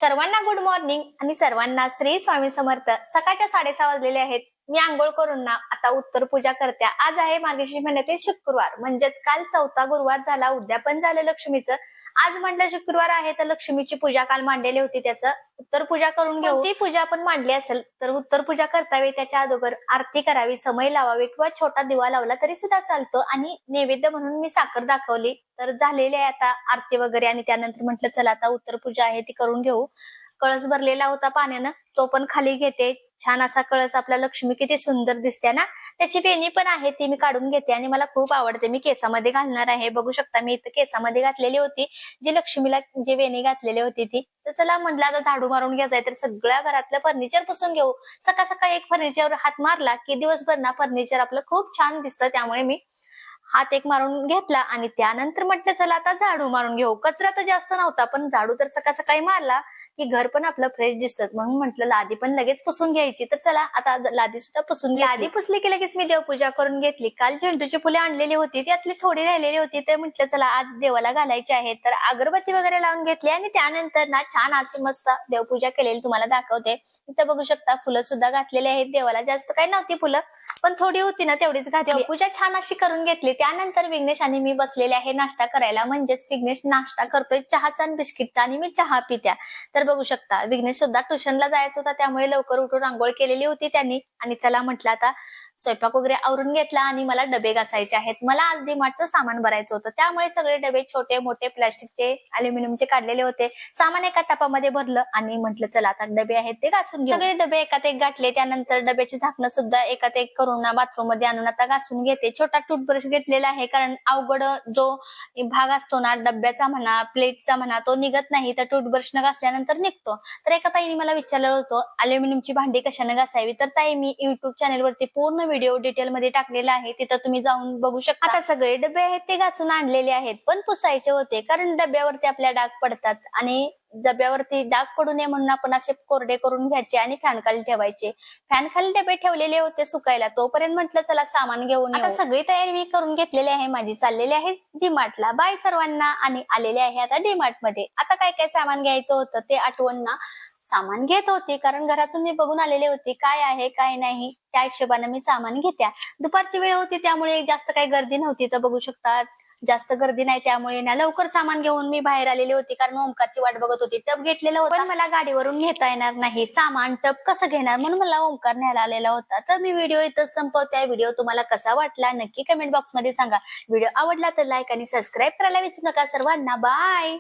सर्वांना good morning आणि सर्वांना श्री स्वामी समर्थ. सकाळच्या 6:30 वाजलेले आहेत. मी आंघोळ करून ना आता उत्तर पूजा करते. आज आहे मार्गशीर्ष महिन्यातील शुक्रवार, म्हणजेच काल 4था गुरुवार झाला, उद्या पण झालं लक्ष्मीचं. आज म्हटलं शुक्रवार आहे तर लक्ष्मीची पूजा काल मांडलेली होती, त्याचं उत्तर पूजा करून घेऊ. ती पूजा पण मांडली असेल तर उत्तर पूजा करतावी त्याच्या अगोदर आरती करावी, समय लावावे किंवा छोटा दिवा लावला तरी सुद्धा चालतो. आणि नैवेद्य म्हणून मी साखर दाखवली तर झालेली आहे आता आरती वगैरे. आणि त्यानंतर म्हटलं चला आता उत्तर पूजा आहे ती करून घेऊ. कळस भरलेला होता पाण्यानं, तो पण खाली घेते. छान असा कळस, आपला लक्ष्मी किती सुंदर दिसते ना. त्याची वेणी पण आहे ती मी काढून घेते आणि मला खूप आवडते. मी केसामध्ये घालणार आहे, बघू शकता मी इथं केसामध्ये घातलेली होती जी लक्ष्मीला जी वेणी घातलेली होती ती. तर चला म्हटलं आता झाडू मारून घ्यायचंय तर सगळ्या घरातलं फर्निचर पुसून घेऊ. सकाळ सकाळी एक फर्निचर हात मारला की दिवसभर ना फर्निचर आपलं खूप छान दिसतं, त्यामुळे मी हात एक मारून घेतला आणि त्यानंतर म्हटलं चला आता झाडू मारून घेऊ. कचरा तर जास्त नव्हता पण झाडू तर सकाळ सकाळी मारला की घर पण आपलं फ्रेश दिसतं, म्हणून म्हटलं लादी पण लगेच पुसून घ्यायची. तर चला आता लादी सुद्धा पुसून घ्या. लादी पुसली की लगेच मी देवपूजा करून घेतली. काल झेंडूची फुले आणलेली होती, त्यातली थोडी राहिलेली होती, ते म्हटलं चला आज देवाला घालायची आहे. तर अगरबत्ती वगैरे लावून घेतली आणि त्यानंतर ना छान अशी मस्त देवपूजा केलेली तुम्हाला दाखवते. इथं बघू शकता फुलं सुद्धा घातलेली आहेत देवाला. जास्त काही नव्हती फुलं पण थोडी होती ना तेवढीच घातली. देवपूजा छान अशी करून घेतली. त्यानंतर विघ्नेश आणि मी बसलेले आहे नाश्ता करायला, म्हणजेच विघ्नेश नाश्ता करतोय चहाचा आणि बिस्किटचा आणि मी चहा पित्या. तर बघू शकता विघ्नेश सुद्धा ट्युशनला जायचं होता, त्यामुळे लवकर उठून आंघोळ केलेली होती त्यांनी. आणि चला म्हटलं आता स्वयंपाक वगैरे आवरून घेतला आणि मला डबे घासायचे आहेत. मला आज डीमार्टचं सामान भरायचं होतं, त्यामुळे सगळे डबे छोटे मोठे प्लास्टिकचे अल्युमिनियमचे काढलेले होते. सामान एका टपामध्ये भरलं आणि म्हटलं चला आता डबे आहेत ते घासून घेऊ. सगळे डबे एकात एक गाठले. त्यानंतर डब्याचे झाकणं सुद्धा एकात एक करून ना बाथरूम मध्ये आणून आता घासून घेते. छोटा टूथब्रश घेतलेला आहे, कारण अवघड जो भाग असतो ना डब्याचा म्हणा प्लेटचा म्हणा तो निघत नाही, तर टूथब्रश न घासल्यानंतर निघतो. तर एका ताईने मला विचारलं होतं अल्युमिनियमची भांडी कशाने घासावी, तर ताई मी युट्यूब चॅनल वरती पूर्ण व्हिडिओ डिटेल मध्ये टाकलेला आहे, तिथं तुम्ही जाऊन बघू शकता. आता सगळे डबे आहेत ते घासून आणलेले आहेत, पण पुसायचे होते कारण डब्यावरती आपल्या डाग पडतात आणि डब्यावरती डाग पडू नये म्हणून आपण असे कोरडे करून घ्यायचे आणि फॅन खाली ठेवायचे. फॅन खाली डबे ठेवलेले होते सुकायला, तोपर्यंत म्हटलं चला सामान घेऊन आता सगळी तयारी मी करून घेतलेली आहे माझी. चाललेली आहे डीमार्टला. बाय सर्वांना. आणि आलेले आहे आता डीमार्ट मध्ये. आता काय काय सामान घ्यायचं होतं ते आठवण ना सामान घेत होते, कारण घरातून मी बघून आलेले होते काय आहे काय नाही, त्या हिशोबाने मी सामान घेत्या. दुपारची वेळ होती त्यामुळे जास्त काही गर्दी नव्हती. तर बघू शकता जास्त गर्दी नाही, त्यामुळे ना लवकर सामान घेऊन मी बाहेर आलेली होती, कारण ओंकारची वाट बघत होती. टप घेतलेला होता पण मला गाडीवरून घेता येणार नाही सामान, टप कसं घेणार, म्हणून मला ओंकार न्यायला आलेला होता. तर मी व्हिडिओ इथंच संपवते. व्हिडिओ तुम्हाला कसा वाटला नक्की कमेंट बॉक्स मध्ये सांगा. व्हिडिओ आवडला तर लाईक आणि सबस्क्राईब करायला विसरू नका. सर्वांना बाय.